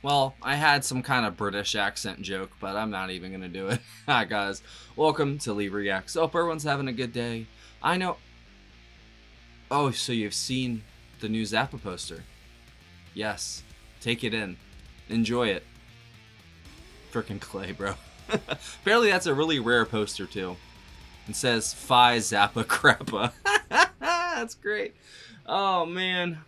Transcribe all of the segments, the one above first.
Well, I had some kind of British accent joke, but I'm not even going to do it. Hi, guys. Welcome to Lee Reacts. Hope everyone's having a good day. I know... Oh, so you've seen the new Zappa poster. Yes. Take it in. Enjoy it. Frickin' Clay, bro. Apparently that's a really rare poster, too. It says, Phi Zappa Crappa. That's great. Oh, man.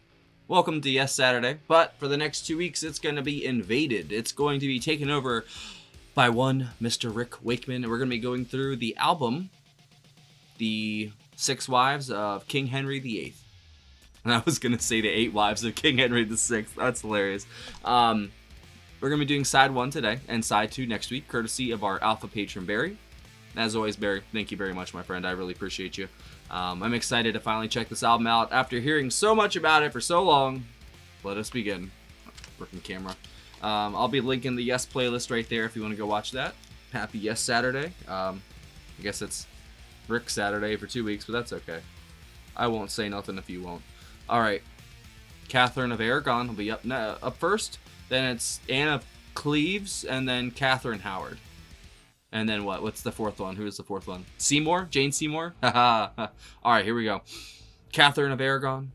Welcome to Yes Saturday, but for the next 2 weeks, it's going to be invaded. It's going to be taken over by one Mr. Rick Wakeman, and we're going to be going through the album, The 6 Wives of King Henry VIII. And I was going to say the 8 Wives of King Henry VI. That's hilarious. We're going to be doing side 1 today and side 2 next week, courtesy of our alpha patron, Barry. As always, Barry, thank you very much, my friend. I really appreciate you. I'm excited to finally check this album out after hearing so much about it for so long. Let us begin. Working camera. I'll be linking the Yes playlist right there if you want to go watch that. Happy Yes Saturday. I guess it's Rick Saturday for 2 weeks, but that's okay. I won't say nothing if you won't. All right. Katherine of Aragon will be up first. Then it's Anne Cleves, and then Katherine Howard. And then what? What's the fourth one? Who is the fourth one? Seymour? Jane Seymour? All right, here we go. Katherine of Aragon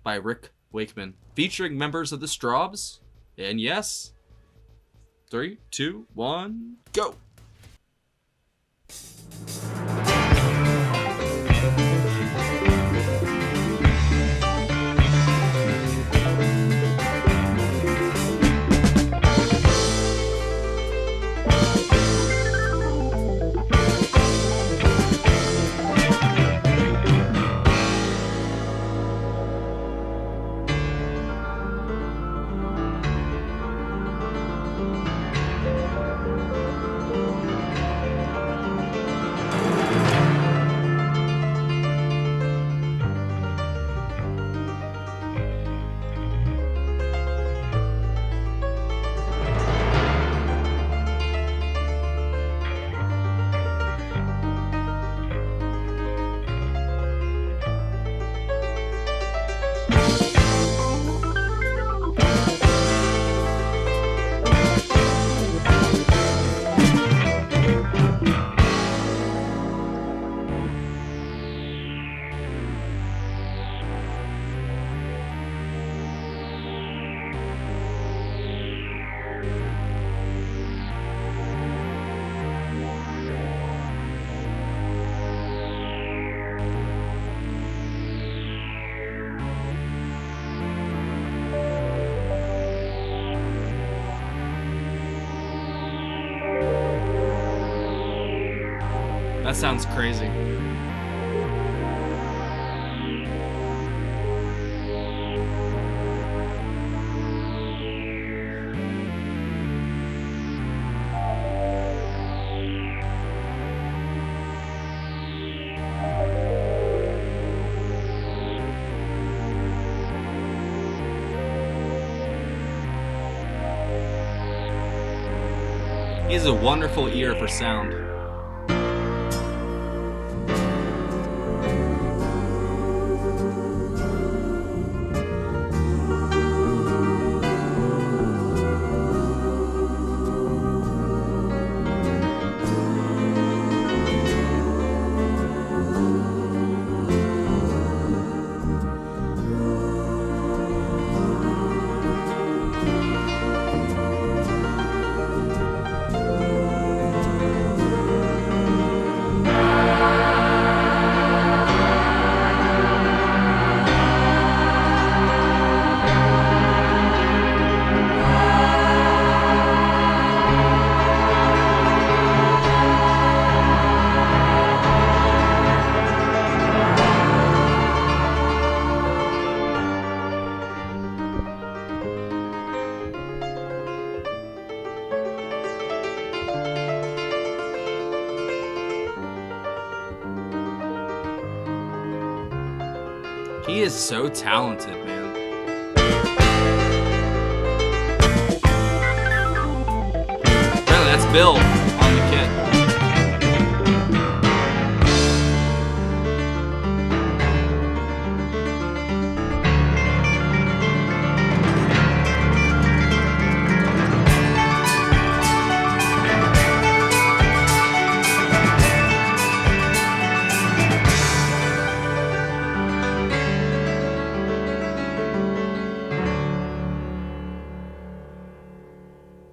by Rick Wakeman. Featuring members of the Strawbs. And yes. 3, 2, 1, go. That sounds crazy. He has a wonderful ear for sound. He is so talented, man. Apparently that's Bill on the kit.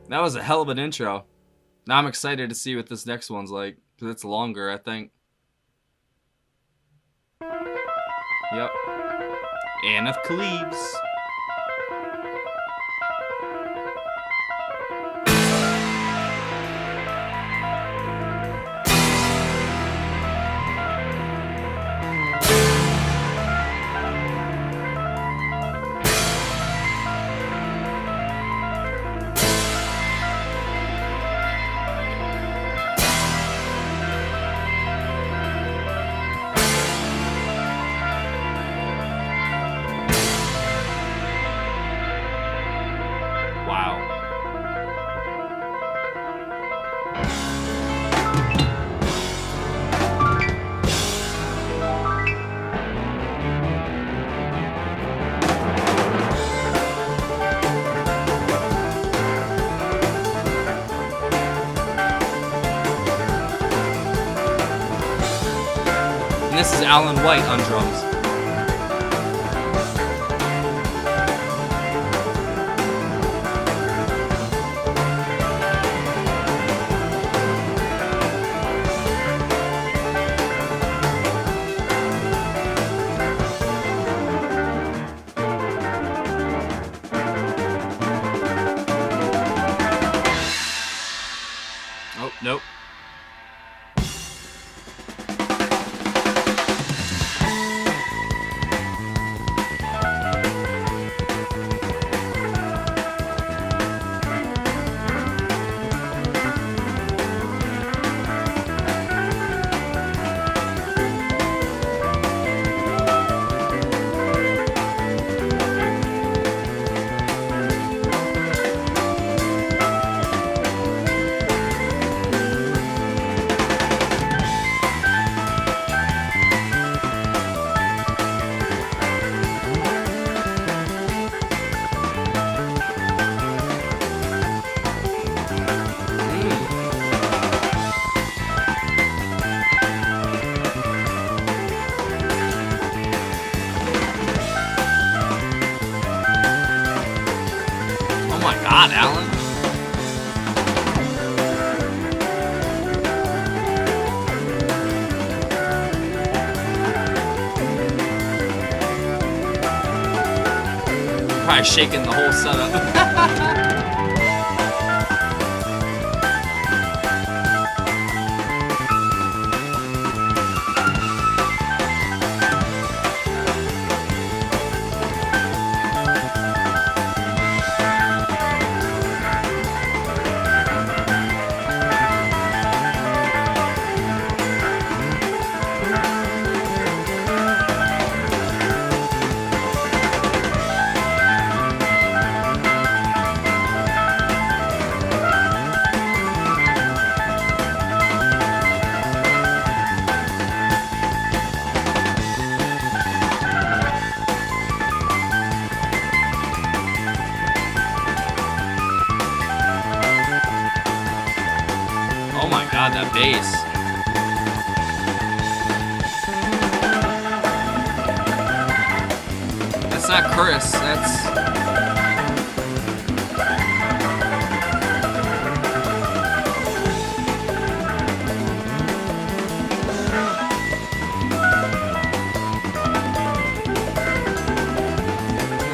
That was a hell of an intro. Now I'm excited to see what this next one's like, because it's longer, I think. Yep. Anne of Cleves. This is Alan White on drums. Oh, nope. God, Alan. Probably shaking the whole setup. Oh my God, that bass. That's not Chris, that's...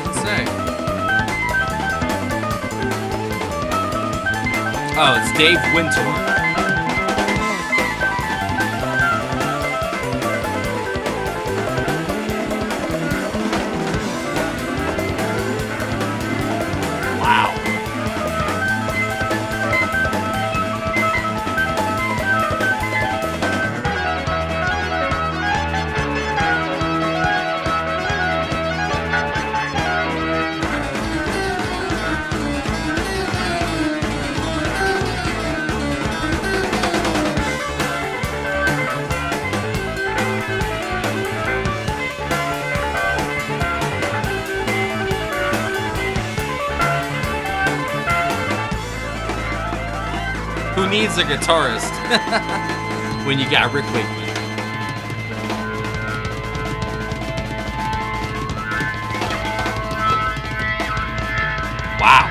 Let's say. Oh, it's Dave Wintour. Who needs a guitarist when you got Rick Wakeman? Wow.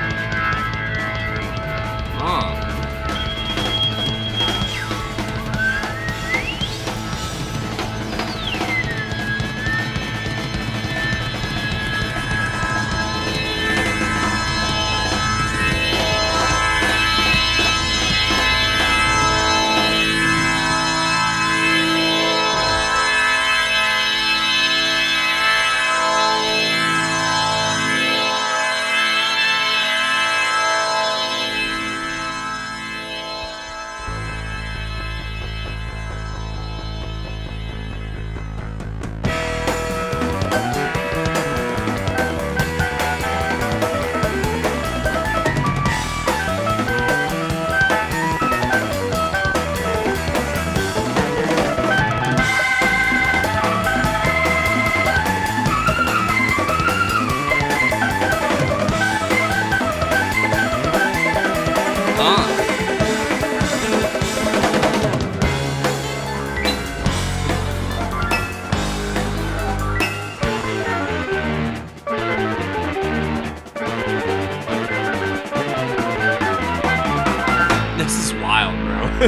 Oh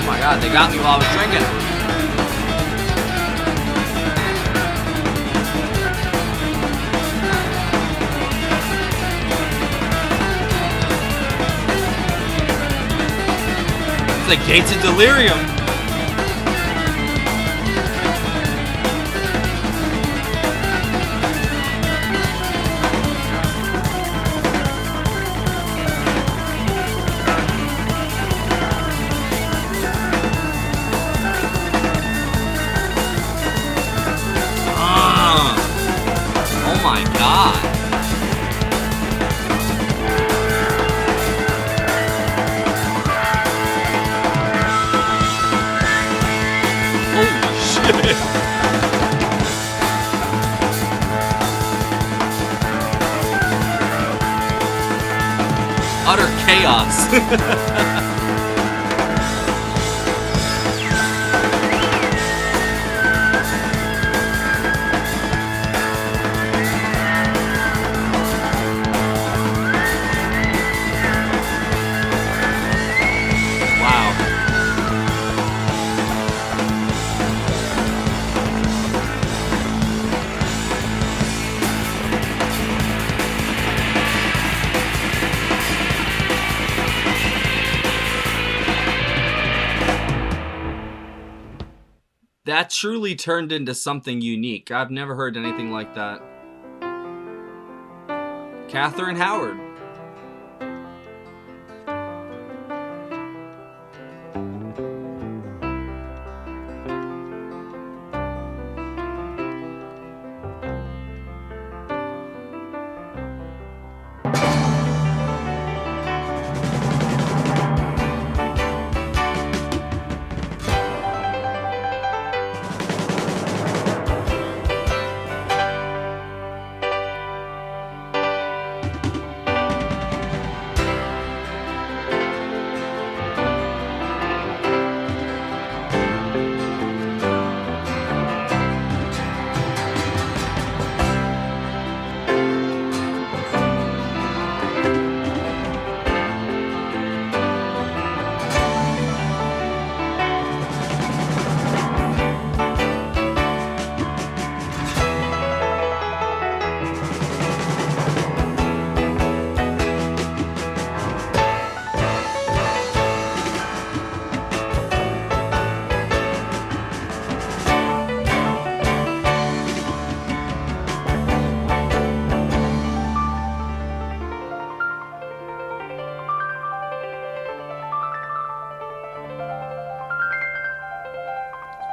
my god, they got me while I was drinking. It's the gates of delirium. Oh my god. Holy shit. Utter chaos. That truly turned into something unique. I've never heard anything like that. Katherine Howard.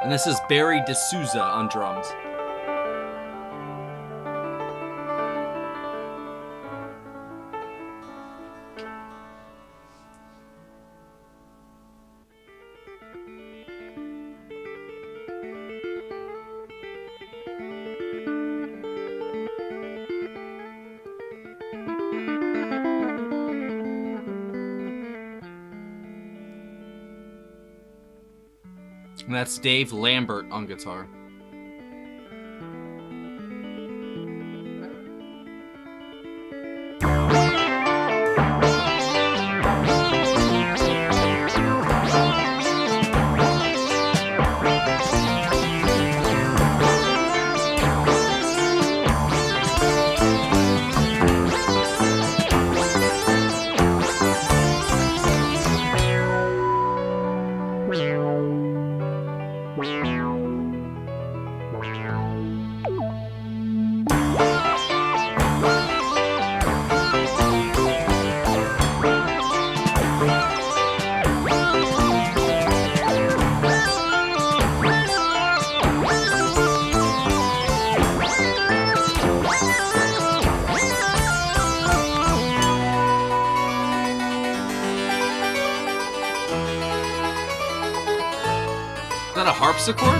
And this is Barry D'Souza on drums. And that's Dave Lambert on guitar. Is that a harpsichord?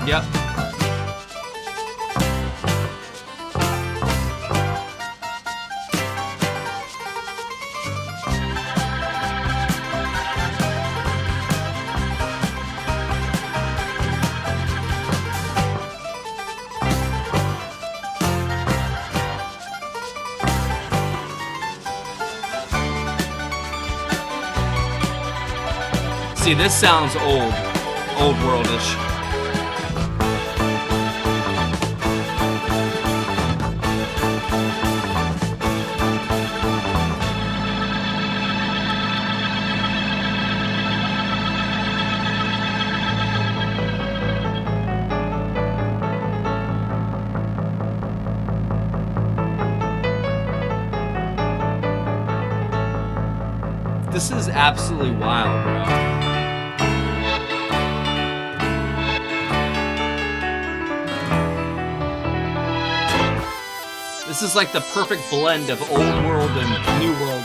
Yep. See, this sounds old worldish. This is absolutely wild, bro. This is like the perfect blend of old world and new world.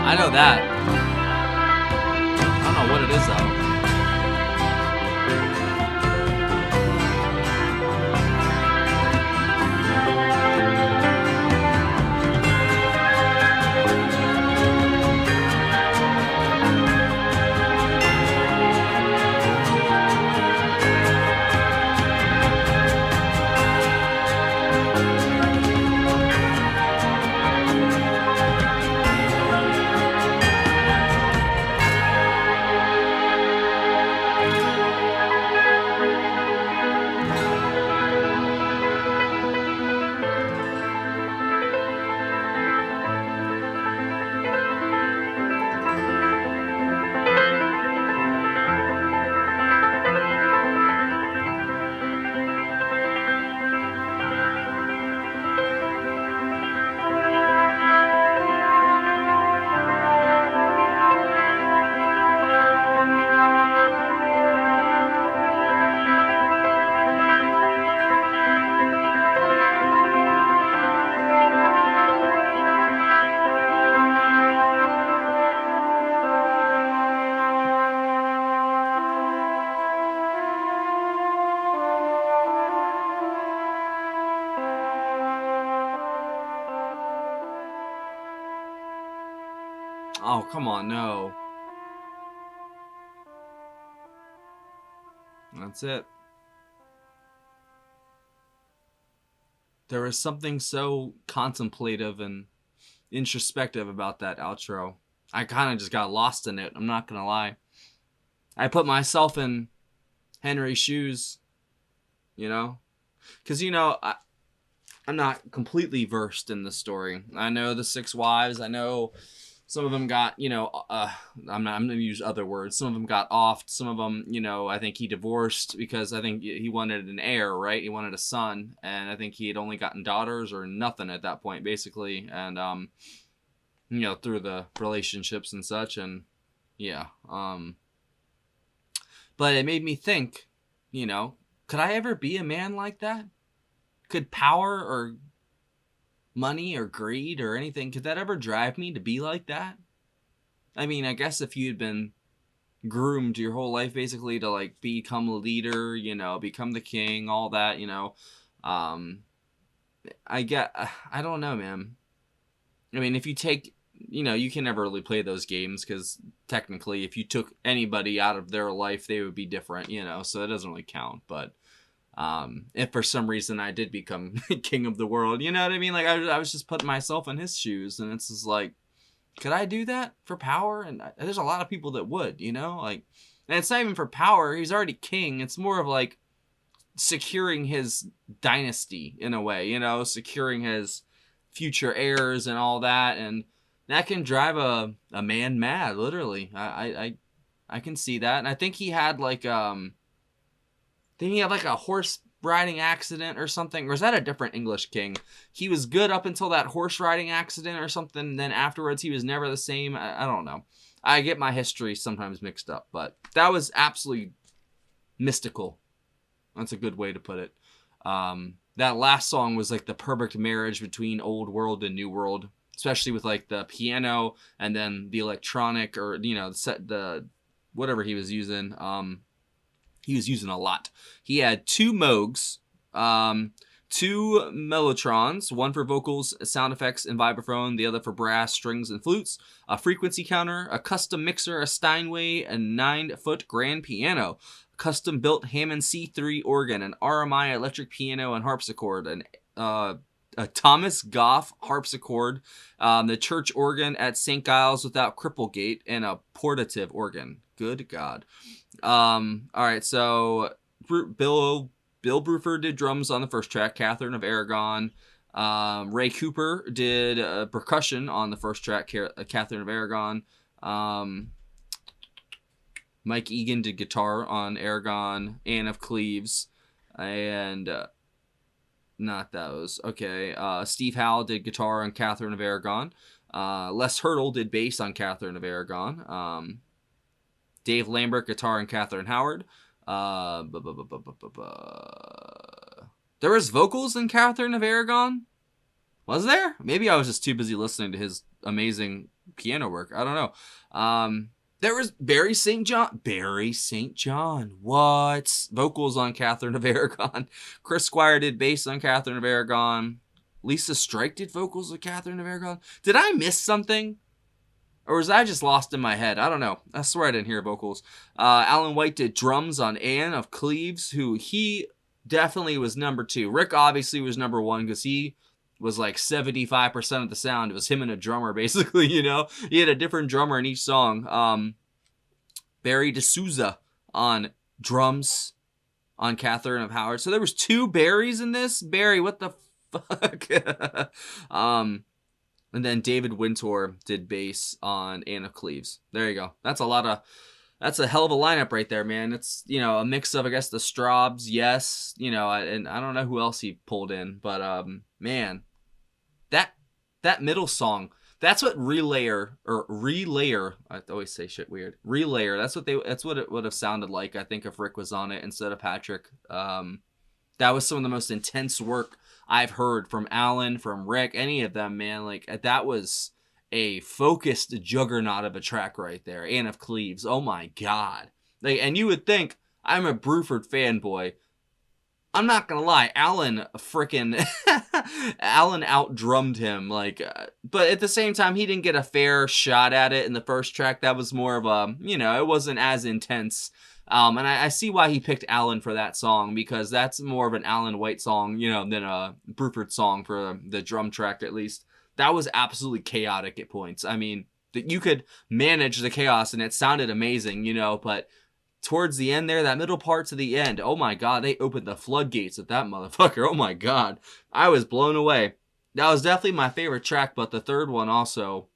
I know that. I don't know what it is though. Oh, come on, no. That's it. There was something so contemplative and introspective about that outro. I kind of just got lost in it. I'm not going to lie. I put myself in Henry's shoes, you know? Because, you know, I'm not completely versed in the story. I know the 6 wives. I know some of them got, you know, I'm going to use other words. Some of them got offed. Some of them, you know, I think he divorced because I think he wanted an heir, right? He wanted a son. And I think he had only gotten daughters or nothing at that point, basically. And, you know, through the relationships and such. And, yeah. But it made me think, you know, could I ever be a man like that? Could power or money or greed or anything, could that ever drive me to be like that? I mean, I guess if you'd been groomed your whole life basically to like become a leader, you know, become the king, all that, you know, I don't know, man. I mean, if you take, you know, you can never really play those games because technically if you took anybody out of their life, they would be different, you know, so it doesn't really count. But if for some reason I did become king of the world, you know what I mean? Like I was just putting myself in his shoes, and it's just like, could I do that for power? And there's a lot of people that would, you know, like, and it's not even for power. He's already king. It's more of like securing his dynasty in a way, you know, securing his future heirs and all that. And that can drive a man mad, literally. I can see that. And I think he had like, didn't he have like a horse riding accident or something? Or is that a different English king? He was good up until that horse riding accident or something. Then afterwards, he was never the same. I don't know. I get my history sometimes mixed up. But that was absolutely mystical. That's a good way to put it. That last song was like the perfect marriage between old world and new world. especially with like the piano and then the electronic, or the whatever he was using. He was using a lot. He had 2 Moogs, 2 Mellotrons, one for vocals, sound effects, and vibraphone, the other for brass, strings, and flutes, a frequency counter, a custom mixer, a Steinway, a 9-foot grand piano, a custom-built Hammond C3 organ, an RMI electric piano and harpsichord, a Thomas Goff harpsichord, the church organ at St. Giles without Cripplegate, and a portative organ. Good God. All right, so Bill Bruford did drums on the first track. Katherine of Aragon. Ray Cooper did percussion on the first track. Katherine of Aragon. Mike Egan did guitar on Aragon. Anne of Cleves, and not those. Okay. Steve Howell did guitar on Katherine of Aragon. Les Hurdle did bass on Katherine of Aragon. Dave Lambert, guitar, and Katherine Howard. There was vocals in Katherine of Aragon? Was there? Maybe I was just too busy listening to his amazing piano work. I don't know. There was Barry St. John. Barry St. John. What? Vocals on Katherine of Aragon. Chris Squire did bass on Katherine of Aragon. Lisa Strike did vocals with Katherine of Aragon. Did I miss something? Or was I just lost in my head? I don't know. I swear I didn't hear vocals. Alan White did drums on Anne of Cleves, who he definitely was number 2. Rick obviously was number 1 because he was like 75% of the sound. It was him and a drummer, basically, He had a different drummer in each song. Barry D'Souza on drums on Katherine of Howard. So there was 2 Barrys in this? Barry, what the fuck? And then David Wintour did bass on Anne of Cleves. There you go. That's a hell of a lineup right there, man. It's, a mix of, I guess, the Strawbs, Yes, and I don't know who else he pulled in, but, man, that middle song, that's what Relayer, I always say shit weird. Relayer, that's what it would have sounded like, I think, if Rick was on it instead of Patrick. That was some of the most intense work I've heard from Alan, from Rick, any of them, man. Like, that was a focused juggernaut of a track right there. Anne of Cleves. Oh my God. Like, and you would think, I'm a Bruford fanboy. I'm not gonna lie, Alan out-drummed him. Like, but at the same time, he didn't get a fair shot at it in the first track. That was more of a, it wasn't as intense. And I see why he picked Alan for that song, because that's more of an Alan White song, than a Bruford song for the drum track, at least. That was absolutely chaotic at points. I mean, that you could manage the chaos and it sounded amazing, but towards the end there, that middle part to the end, oh my God, they opened the floodgates at that motherfucker. Oh my God. I was blown away. That was definitely my favorite track, but the third one also...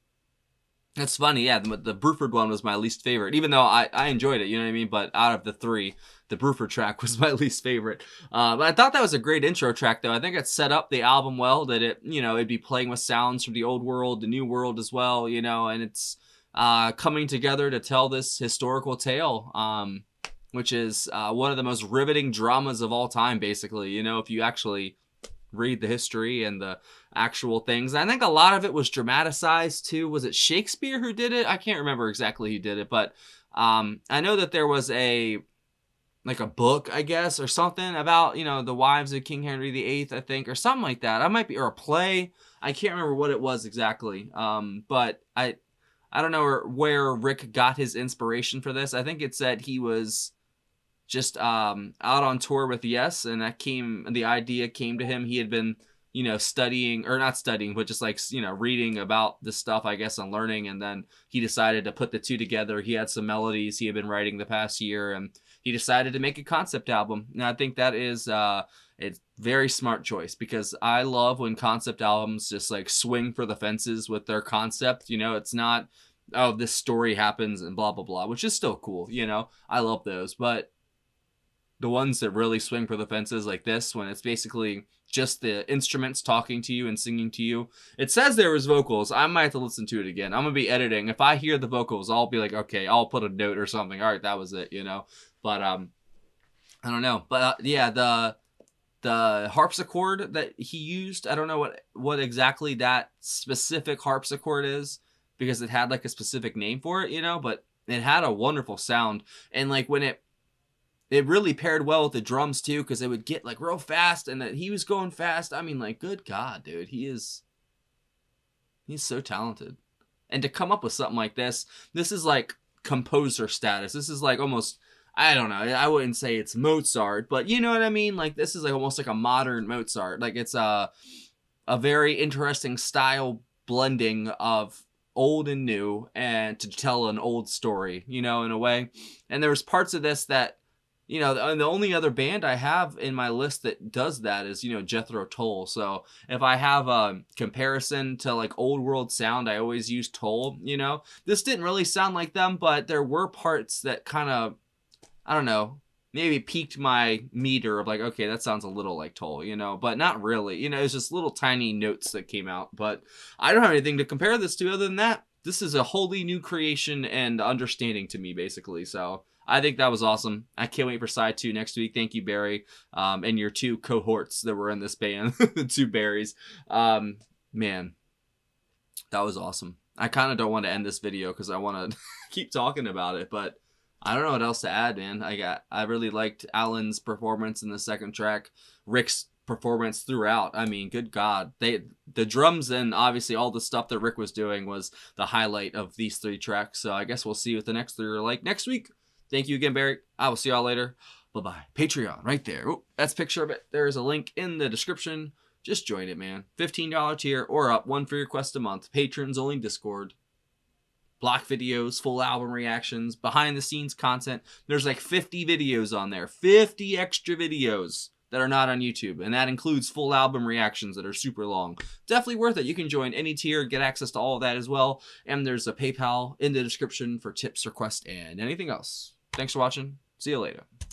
That's funny, yeah, the Bruford one was my least favorite, even though I enjoyed it, you know what I mean? But out of the 3, the Bruford track was my least favorite. But I thought that was a great intro track, though. I think it set up the album well, that it'd be playing with sounds from the old world, the new world as well, and it's coming together to tell this historical tale, which is one of the most riveting dramas of all time, basically, if you actually read the history and the actual things. I think a lot of it was dramatized too. Was it Shakespeare who did it? I can't remember exactly who did it, but I know that there was a book, I guess, or something about, the wives of King Henry VIII, I think, or something like that. Or a play. I can't remember what it was exactly. But I don't know where Rick got his inspiration for this. I think it said he was just out on tour with Yes, and the idea came to him. He had been, studying, or not studying, but just reading about this stuff, I guess, and learning, and then he decided to put the 2 together. He had some melodies he had been writing the past year, and he decided to make a concept album. And I think that is it's very smart choice, because I love when concept albums just swing for the fences with their concept. It's not, oh, this story happens and blah blah blah, which is still cool. I love those, but the ones that really swing for the fences like this, when it's basically just the instruments talking to you and singing to you. It says there was vocals. I might have to listen to it again. I'm going to be editing. If I hear the vocals, I'll be like, okay, I'll put a note or something. All right, that was it, But, I don't know. But, yeah, the harpsichord that he used. I don't know what exactly that specific harpsichord is, because it had like a specific name for it, you know, but it had a wonderful sound. And like when it really paired well with the drums too, because it would get like real fast, and that he was going fast. I mean, like, good God, dude, he's so talented. And to come up with something like this is like composer status. This is like almost, I don't know, I wouldn't say it's Mozart, but you know what I mean? Like, this is like almost like a modern Mozart. Like, it's a very interesting style blending of old and new, and to tell an old story, you know, in a way. And there was parts of this that, you know, the only other band I have in my list that does that is, you know, Jethro Tull. So if I have a comparison to like old world sound, I always use Tull, you know. This didn't really sound like them, but there were parts that kind of, I don't know, maybe piqued my meter of like, okay, that sounds a little like Tull, you know, but not really. You know, it's just little tiny notes that came out. But I don't have anything to compare this to other than that. This is a wholly new creation and understanding to me, basically. So I think that was awesome. I can't wait for side 2 next week. Thank you, Barry, and your 2 cohorts that were in this band, the 2 Barrys. Man, that was awesome. I kind of don't want to end this video because I want to keep talking about it, but I don't know what else to add, man. I really liked Alan's performance in the second track. Rick's performance throughout. I mean, good God. The drums and obviously all the stuff that Rick was doing was the highlight of these 3 tracks. So I guess we'll see what the next 3 are like next week. Thank you again, Barry. I will see y'all later. Bye-bye. Patreon, right there. Ooh, that's a picture of it. There is a link in the description. Just join it, man. $15 tier or up. 1 free request a month. Patrons only Discord. Block videos, full album reactions, behind the scenes content. There's like 50 videos on there. 50 extra videos that are not on YouTube. And that includes full album reactions that are super long. Definitely worth it. You can join any tier, get access to all of that as well. And there's a PayPal in the description for tips, requests, and anything else. Thanks for watching. See you later.